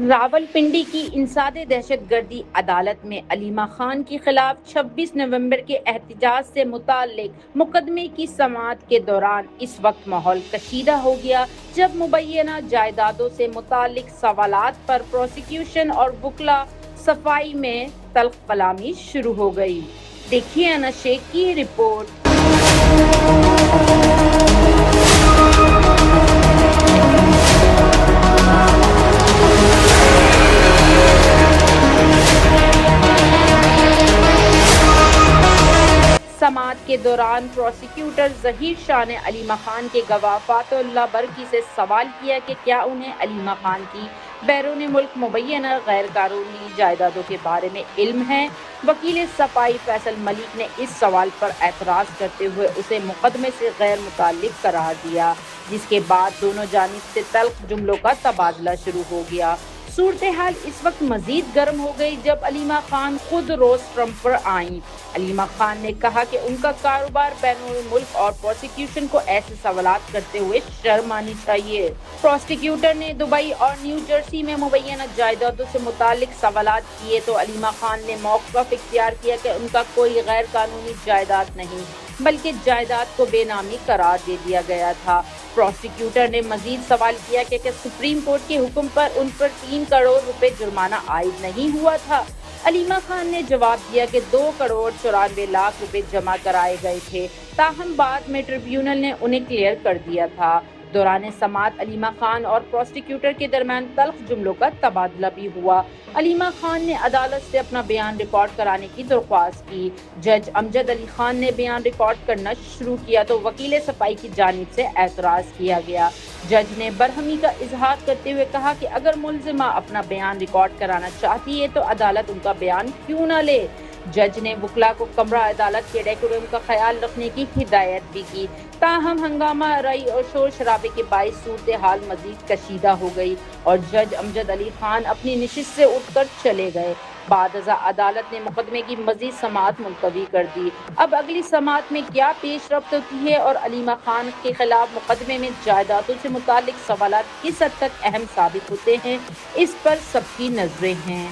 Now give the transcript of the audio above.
راولپنڈی کی انسداد دہشت گردی عدالت میں علیمہ خان کے خلاف 26 نومبر کے احتجاج سے متعلق مقدمے کی سماعت کے دوران اس وقت ماحول کشیدہ ہو گیا جب مبینہ جائیدادوں سے متعلق سوالات پر پروسیکیوشن اور وکلا صفائی میں تلخ کلامی شروع ہو گئی۔ دیکھیے انس شیخ کی رپورٹ۔ سماعت کے دوران پروسیکیوٹر ظہیر شاہ نے علیمہ خان کے گواہ فاتح اللہ برقی سے سوال کیا کہ کیا انہیں علیمہ خان کی بیرون ملک مبینہ غیر قانونی جائیدادوں کے بارے میں علم ہے۔ وکیل صفائی فیصل ملک نے اس سوال پر اعتراض کرتے ہوئے اسے مقدمے سے غیر متعلق قرار دیا، جس کے بعد دونوں جانب سے تلخ جملوں کا تبادلہ شروع ہو گیا۔ صورتحال اس وقت مزید گرم ہو گئی جب علیمہ خان خود روسٹرم پر آئیں۔ علیمہ خان نے کہا کہ ان کا کاروبار بین الملک اور پروسیکیوشن کو ایسے سوالات کرتے ہوئے شرم آنی چاہیے۔ پروسیکیوٹر نے دبئی اور نیو جرسی میں مبینہ جائیدادوں سے متعلق سوالات کیے تو علیمہ خان نے موقف اختیار کیا کہ ان کا کوئی غیر قانونی جائیداد نہیں بلکہ جائیداد کو بے نامی قرار دے دیا گیا تھا۔ پروسیکیوٹر نے مزید سوال کیا کہ سپریم کورٹ کے حکم پر ان پر 3 کروڑ روپے جرمانہ عائد نہیں ہوا تھا۔ علیمہ خان نے جواب دیا کہ 2 کروڑ 94 لاکھ روپے جمع کرائے گئے تھے، تاہم بعد میں ٹریبیونل نے انہیں کلیئر کر دیا تھا۔ دوران سماعت علیمہ خان اور پروسیکیوٹر کے درمیان تلخ جملوں کا تبادلہ بھی ہوا۔ علیمہ خان نے عدالت سے اپنا بیان ریکارڈ کرانے کی درخواست کی۔ جج امجد علی خان نے بیان ریکارڈ کرنا شروع کیا تو وکیل صفائی کی جانب سے اعتراض کیا گیا۔ جج نے برہمی کا اظہار کرتے ہوئے کہا کہ اگر ملزمہ اپنا بیان ریکارڈ کرانا چاہتی ہے تو عدالت ان کا بیان کیوں نہ لے۔ جج نے وکلا کو کمرہ عدالت کے ڈیکورم کا خیال رکھنے کی ہدایت بھی کی، تاہم ہنگامہ آرائی اور شور شرابے کے باعث صورتحال مزید کشیدہ ہو گئی اور جج امجد علی خان اپنی نشست سے اٹھ کر چلے گئے۔ بعد ازاں عدالت نے مقدمے کی مزید سماعت ملتوی کر دی۔ اب اگلی سماعت میں کیا پیش رفت ہوتی ہے اور علیمہ خان کے خلاف مقدمے میں جائیدادوں سے متعلق سوالات کس حد تک اہم ثابت ہوتے ہیں، اس پر سب کی نظریں ہیں۔